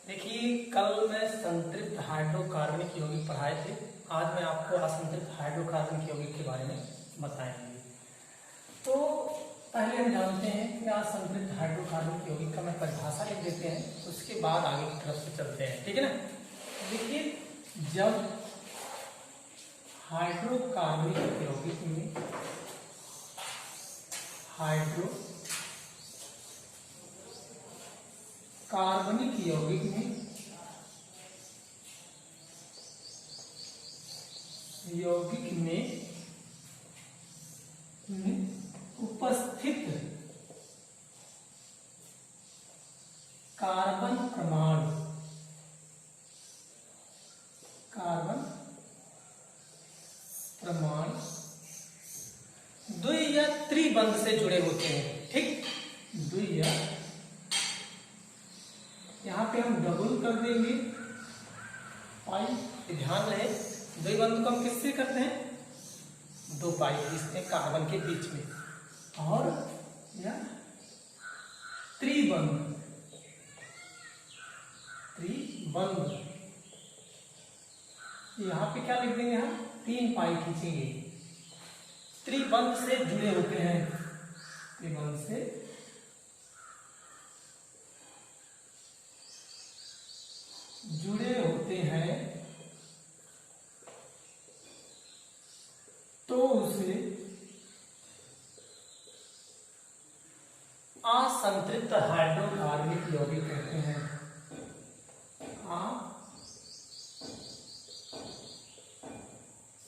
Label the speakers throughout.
Speaker 1: देखिए, कल मैं संतृप्त हाइड्रोकार्बनिक यौगिक पढ़ाए थे। आज मैं आपको असंतृप्त हाइड्रोकार्बनिक यौगिक के बारे में बताएंगे। तो पहले हम जानते हैं कि असंतृप्त हाइड्रोकार्बनिक यौगिक का मैं परिभाषा लिख देते हैं, उसके बाद आगे की तरफ से चलते हैं। ठीक है ना। देखिए, जब हाइड्रोकार्बनिक यौगिक में कार्बनिक यौगिक में उपस्थित कार्बन प्रमाण द्वि या त्रिबंध से जुड़े होते हैं। ठीक, द्वि या, यहाँ पे हम डबल कर देंगे पाई। ध्यान रहे, द्विबंध को हम किससे करते हैं? 2 पाई खींचते हैं कार्बन के बीच में। और या त्रिबंध यहाँ पे क्या लिख देंगे हम? 3 पाई खींचेंगे। त्रिबंध से जुड़े होते हैं, त्रिबंध से जुड़े होते हैं, तो उसे असंतृप्त हाइड्रोकार्बनिक यौगिक कहते हैं।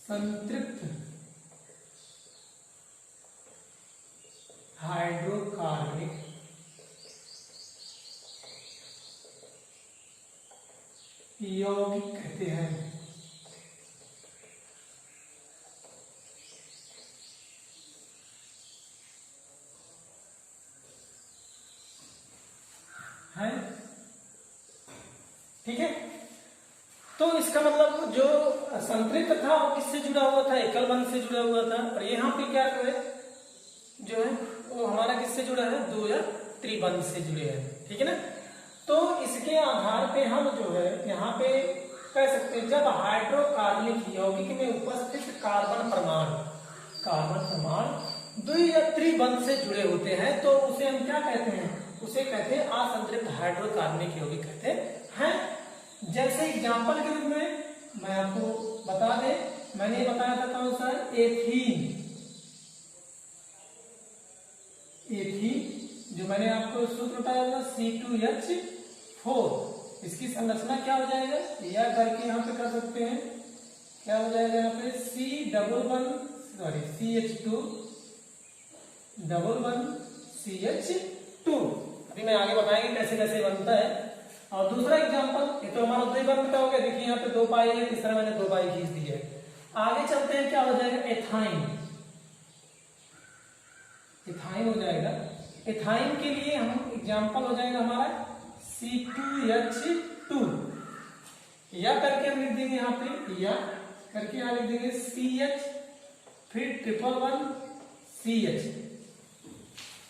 Speaker 1: असंतृप्त हाइड्रोकार्बनिक यौगिक कहते हैं। ठीक है। तो इसका मतलब जो संतृप्त था वो किससे जुड़ा हुआ था? एकल बंध से जुड़ा हुआ था। और यहाँ पे क्या है जो है वो हमारा किससे जुड़ा है? 2 या त्रिबंध से जुड़े हैं। ठीक है ना। तो इसके आधार पे हम जो है यहाँ पे कह सकते हैं, जब हाइड्रोकार्बनिक यौगिक में उपस्थित कार्बन प्रमाण द्वि या त्रिबंध से जुड़े होते हैं, तो उसे हम क्या कहते हैं? उसे कहते हैं असंतृप्त हाइड्रोकार्बनिक यौगिक कहते हैं। जैसे एग्जाम्पल के रूप में मैं आपको बता दें, मैंने बताया था कौन सा? एथीन, जो मैंने आपको सूत्र बताया था C2H4। इसकी संरचना क्या हो जाएगा? या करके यहाँ पे कर सकते हैं, क्या हो जाएगा यहाँ पे? CH2 अभी मैं आगे बताएंगे कैसे कैसे बनता है। और दूसरा एग्जांपल, ये तो हमारा द्विबंध का हो गया। देखिए यहाँ पे 2 पाई है, तीसरा मैंने 2 पाई खींच दी है। आगे चलते हैं, क्या हो जाएगा? एथाइन हो जाएगा। एथाइन के लिए हम एग्जांपल हो जाएगा हमारा C2H2, या करके हम लिख देंगे यहाँ पे, या करके यहाँ लिख देंगे CH, फिर 111CH।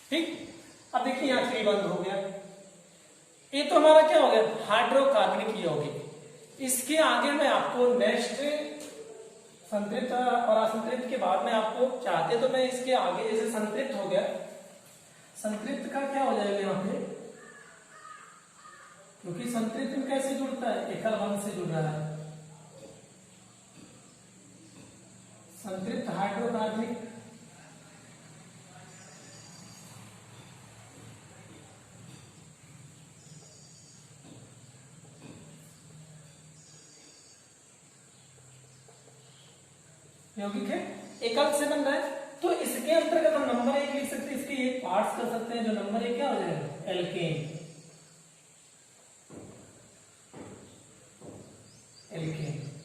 Speaker 1: ठीक, अब देखिए यहाँ त्रिबंध हो गया। ये तो हमारा क्या हो गया? हाइड्रोकार्बनिक यौगिक। इसके आगे मैं आपको नेक्स्ट संतृप्त और असंतृप्त के बाद में आपको चाहते तो मैं इसके आगे, जैसे संतृप्त हो गया, संतृप्त का क्या हो जाएगा यहाँ पे? क्योंकि संतृप्त में कैसे जुड़ता है? एकल बंध से जुड़ रहा है। संतृप्त हाइड्रोकार्बनिक यौगिक है, एकल से बन रहा है। तो इसके अंतर्गत हम नंबर 1 लिख सकते हैं, इसके ये पार्ट्स कर सकते हैं। जो नंबर 1 क्या हो जाएगा? एल्केन।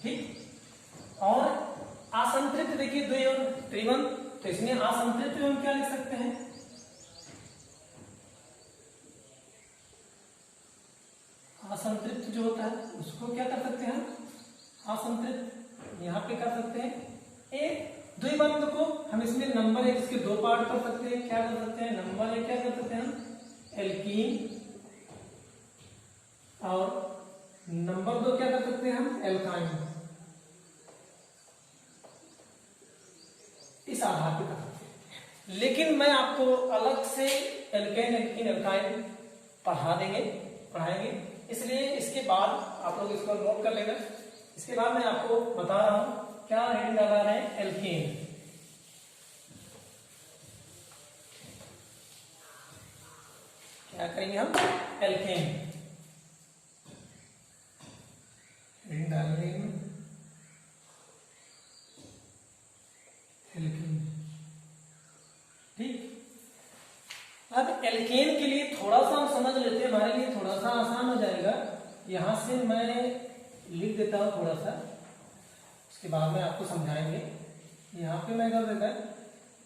Speaker 1: ठीक। और असंतृप्त देखिए 2 और त्रिबंध, तो इसमें असंतृप्त में हम क्या लिख सकते हैं? असंतृप्त जो होता है उसको क्या कर सकते हैं? असंतृप्त यहाँ पे कर सकते हैं। एक द्विबंध को हम इसमें नंबर 1 इसके 2 पार्ट कर सकते हैं। क्या कर सकते हैं? नंबर 1 क्या कर सकते हैं हम? एल्कीन और नंबर 2 क्या कर सकते हैं हम, एल्काइन, इस आधार पे कर सकते हैं। लेकिन मैं आपको अलग से एल्केन, एल्कीन, एल्काइन पढ़ाएंगे, इसलिए इसके बाद आप लोग इसको नोट कर लेना। इसके बाद मैं आपको बता रहा हूं क्या हेडिंग लगा रहे हैं, एल्केन। क्या करेंगे हम, एल्केन हेडिंग डाल देंगे, एल्केन। ठीक, अब एल्केन के लिए थोड़ा सा हम समझ लेते हैं, हमारे लिए थोड़ा सा आसान हो जाएगा। यहां से मैं लिख देता हूं थोड़ा सा, उसके बाद में आपको समझाएंगे। यहाँ पे मैं कर देता,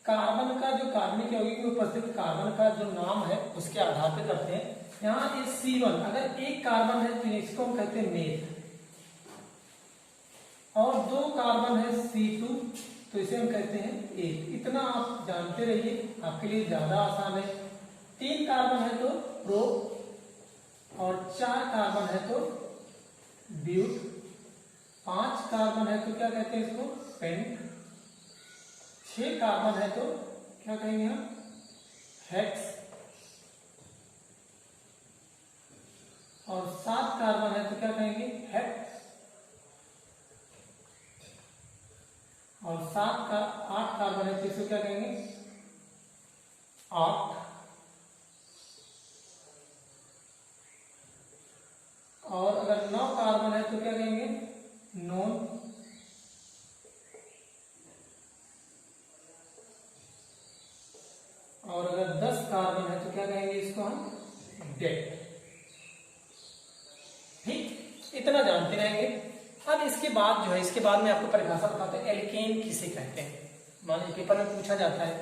Speaker 1: कार्बन का जो कार्बनिक यौगिक में उपस्थित कार्बन का जो नाम है उसके आधार पे करते हैं। यहाँ C1, अगर एक कार्बन है तो इसको हम कहते हैं मेथ, और 2 कार्बन है C2 तो इसे हम कहते हैं एक। इतना आप जानते रहिए, आपके लिए ज्यादा आसान है। 3 कार्बन है तो प्रो, और 4 कार्बन है तो ब्यूट, 5 कार्बन है तो क्या कहते हैं इसको, पेंट, 6 कार्बन है तो क्या कहेंगे हम, हेक्स, और 7 कार्बन है तो क्या कहेंगे, हेक्स, और 8 कार्बन है तो इसको क्या कहेंगे, 8, और अगर 9 कार्बन है तो क्या कहेंगे, नॉन, और अगर 10 कार्बन है तो क्या कहेंगे इसको हम, डेट। ठीक, इतना जानते रहेंगे। अब इसके बाद जो है, इसके बाद में आपको परिभाषा बताते हैं, एल्केन किसे कहते हैं। मान लीजिए पेपर में पूछा जाता है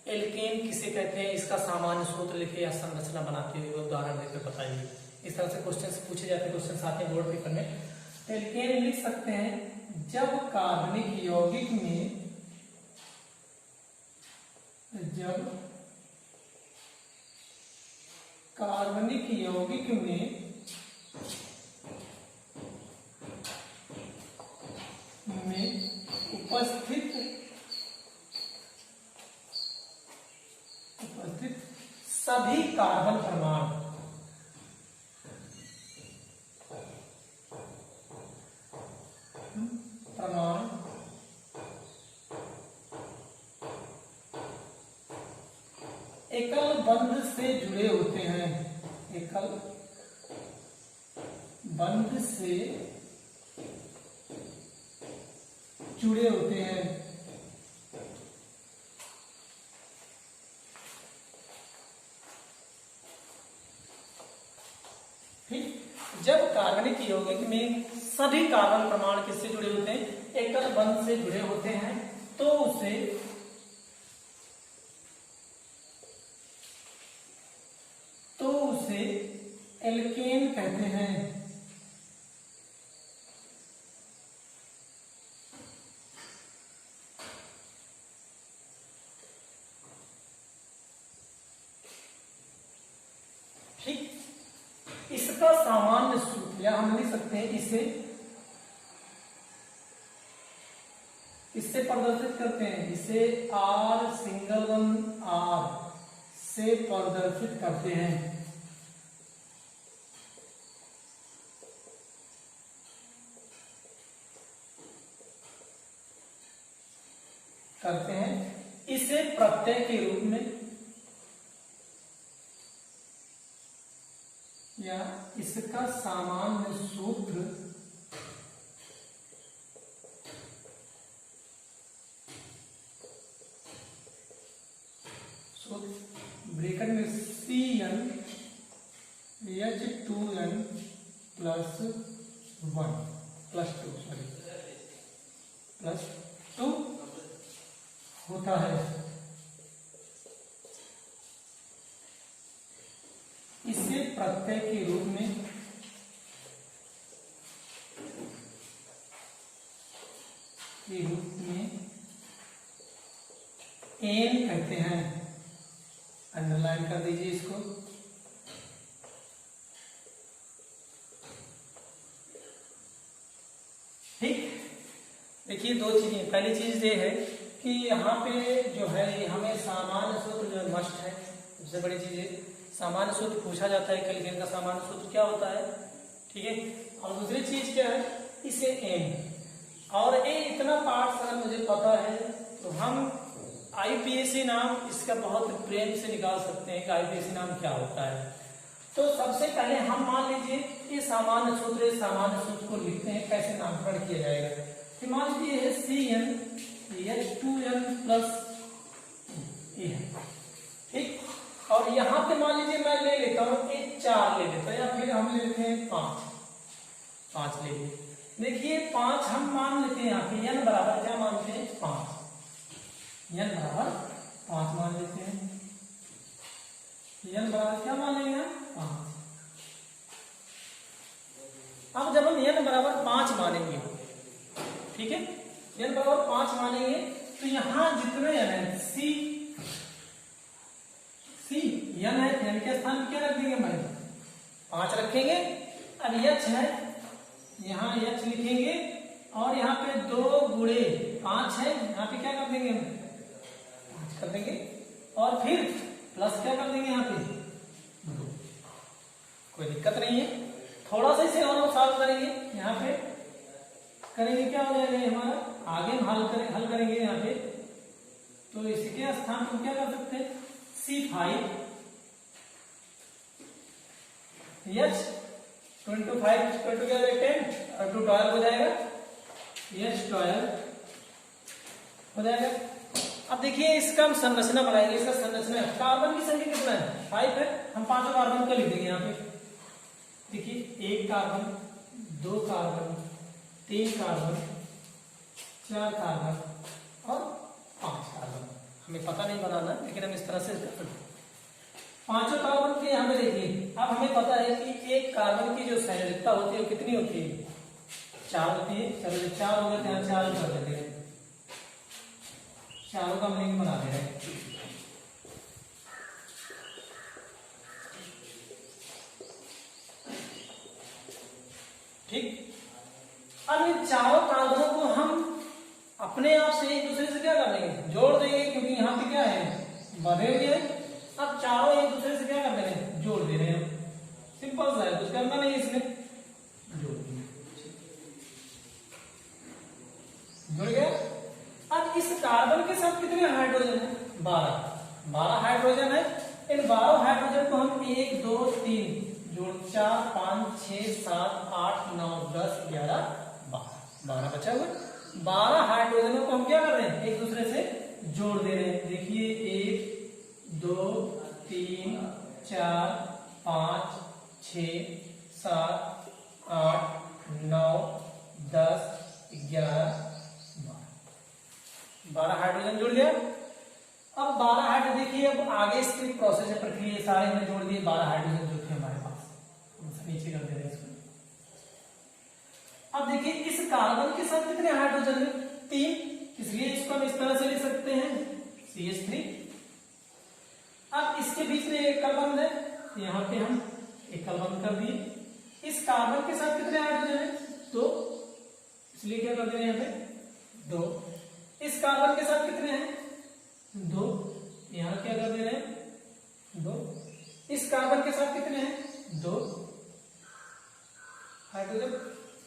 Speaker 1: एल्केन किसे कहते हैं, इसका सामान्य सूत्र लिखे या संरचना बनाते हुए उदाहरण देकर बताइए। इस तरह से क्वेश्चन पूछे जाते हैं, क्वेश्चन आते हैं बोर्ड पेपर में। तो एल्केन लिख सकते हैं, जब कार्बनिक यौगिक में उपस्थित सभी कार्बन परमाणु एकल बंध से जुड़े होते हैं, एकल बंध से जुड़े होते हैं। ठीक, जब कार्बनिक यौगिक में सभी कार्बन परमाणु किससे जुड़े होते हैं, एकल बंध से जुड़े होते हैं, तो उसे एल्केन कहते हैं। ठीक, इसका सामान्य सूत्र या हम लिख सकते हैं, इससे प्रदर्शित करते हैं, इसे R सिंगल वन R से प्रदर्शित करते हैं। इसे प्रत्यय के रूप में या इसका सामान्य सूत्र ब्रैकेट में CnH2n प्लस 2 होता है। इसे प्रत्यय के रूप में एन कहते हैं। अंडरलाइन कर दीजिए इसको। ठीक, देखिए दो चीजें, पहली चीज ये है कि यहाँ पे जो है हमें सामान्य सूत्र जो मस्ट है, सबसे बड़ी चीज है सामान्य सूत्र पूछा जाता है कैलकुलेशन का सामान्य सूत्र क्या होता है, ठीक है। और दूसरी चीज क्या है, इसे एम और ए इतना पार्ट अगर मुझे पता है तो हम आईपीएसी नाम इसका बहुत प्रेम से निकाल सकते हैं कि आईपीएसी नाम क्या होता है। तो सबसे पहले हम मान लीजिए ये सामान्य सूत्र को लिखते हैं, कैसे नामकरण किया जाएगा। कि मान लीजिए है CnH2n प्लस ए है, ठीक। और यहाँ पे मान लीजिए मैं ले लेता हूँ एक 4 ले लेता हूँ, या फिर हम ले लेते हैं 5 ले लेते। देखिए 5 हम मान लेते हैं, यहाँ पे n बराबर क्या मानते हैं 5, n बराबर 5 मान लेते हैं, n बराबर क्या मान लेंगे 5। अब जब हम n बराबर 5 मानेंगे, ठीक है, n बराबर 5 मानेंगे तो यहाँ जितने n है सी n है, n के स्थान में क्या रख देंगे भाई 5 रखेंगे। अब h है, यहाँ h लिखेंगे और यहाँ पे 2 गुणे 5 है, यहाँ पे क्या कर देंगे 5 कर देंगे और फिर प्लस क्या कर देंगे यहाँ पे 2। कोई दिक्कत नहीं है, थोड़ा सा इसे और सॉल्व करेंगे, यहाँ पे करेंगे क्या हो जाएगा हमारा, आगे हम हल करेंगे यहाँ पे। तो इसके स्थान पर क्या कर सकते हैं C5 H 25 क्या 10 और 2 12 हो जाएगा, H 12 हो जाएगा। अब देखिए इसका हम संरचना बनाएंगे, इसका संरचना कार्बन की संख्या कितना है 5 है, हम 5 कार्बन का लिख देंगे यहाँ पे। देखिए 1 कार्बन 2 कार्बन 3 कार्बन 4 कार्बन और 5 कार्बन, हमें पता नहीं बनाना लेकिन हम इस तरह से कर सकते हैं। 5 कार्बन के यहाँ पे देखिए, अब हमें पता है कि एक कार्बन की जो संयोजकता होती है वो कितनी होती है 4 होती है। चलो जब 4 हो गए तो यहाँ 4 कर देते हैं, चारों का हम लिंक बना दे रहे हैं। ठीक, अब ये चारों कार्बनों को हम अपने आप से एक दूसरे से क्या कर देंगे जोड़ देंगे, क्योंकि यहाँ पे क्या है बधे हुए हैं। अब चारों एक दूसरे से क्या कर दे रहे हैं जोड़ दे रहे हैं, सिंपल सा है, कुछ करना नहीं इसमें, जोड़ जुड़ गया। अब इस कार्बन के साथ कितने हाइड्रोजन है 12 हाइड्रोजन है। इन 12 हाइड्रोजन को हम 1 2 3 जोड़ 4 5 6 7 8 9 10 11 12 बचा हुआ। 12 हाइड्रोजनों को हम क्या कर रहे हैं एक दूसरे से जोड़ दे रहे हैं। देखिए 1 2 3 4 5 6 7 8 9 10 11 12 हाइड्रोजन जुड़ गया। अब 12 हाइड्रोजन देखिए, अब आगे इसकी प्रोसेस है, प्रक्रिया सारे हमने जोड़ दिए 12 हाइड्रोजन जो थे हमारे पास, नीचे कर दे रहे हैं इसको। अब देखिए इस कार्बन के साथ कितने हाइड्रोजन है 3, इसलिए इसको हम इस तरह से लिख सकते हैं CH3। अब इसके बीच में एक कार्बन है, यहाँ पे हम एक कार्बन कर दिए। इस कार्बन के साथ कितने हाइड्रोजन है 2, इसलिए क्या कर दे रहे हैं यहाँ पे 2। इस कार्बन के साथ कितने हैं 2, यहां क्या कर दे रहे हैं 2। इस कार्बन के साथ कितने हैं 2 हाइड्रोजन,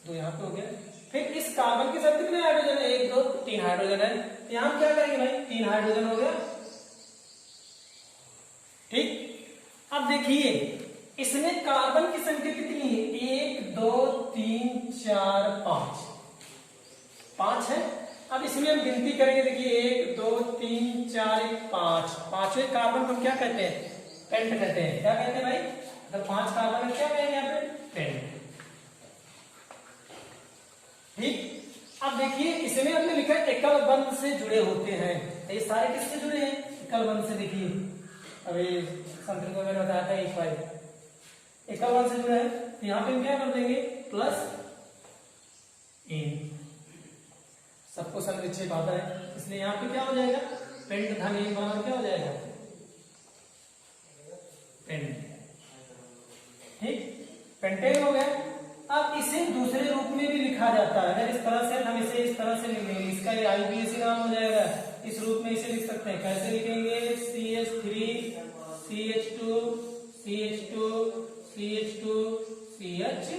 Speaker 1: 2 यहां पे हो गया। फिर इस कार्बन के साथ कितने हाइड्रोजन है 1 2 3 हाइड्रोजन है, यहां क्या करेंगे भाई 3 हाइड्रोजन हो गया। ठीक, अब देखिए इसमें कार्बन की संख्या कितनी है 1 2 3 4 5 है। अब इसमें हम गिनती करेंगे, देखिए 1 2 3 4 5, पांचवें कार्बन को हम क्या कहते हैं पेंट कहते हैं। क्या कहते हैं भाई, अगर 5 कार्बन है क्या कहेंगे यहाँ पे पेंट। ठीक, अब देखिए इसमें हमने लिखा है एकल बंध से जुड़े होते हैं, ये सारे किससे जुड़े हैं एकल बंध से। देखिए अभी संतरी को मैंने बताया था एकल बंध से जुड़े हैं, तो यहाँ पे हम क्या कर देंगे प्लस इन, सबको संरक्षित आता है, इसलिए यहाँ पे क्या हो जाएगा पेंट धन एक बराबर क्या हो जाएगा पेंट। ठीक, पेंटेन हो गया। अब इसे दूसरे रूप में भी लिखा जाता है। अगर इस तरह से हम इसे इस तरह से लिख लेंगे, इसका ये IUPAC नाम हो जाएगा। इस रूप में इसे लिख सकते हैं। कैसे लिखेंगे? CH3 CH2 CH2 CH2 CH3।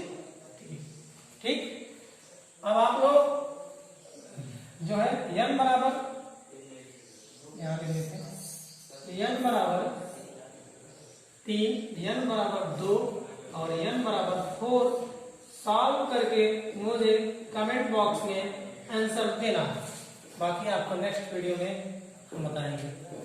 Speaker 1: ठीक। अब आप लोग जो है n बराबर, यहां पे लेते हैं, n बराबर 3, n बराबर 2 और n बराबर 4 सॉल्व करके मुझे कमेंट बॉक्स में आंसर देना। बाकी आपको नेक्स्ट वीडियो में हम बताएंगे।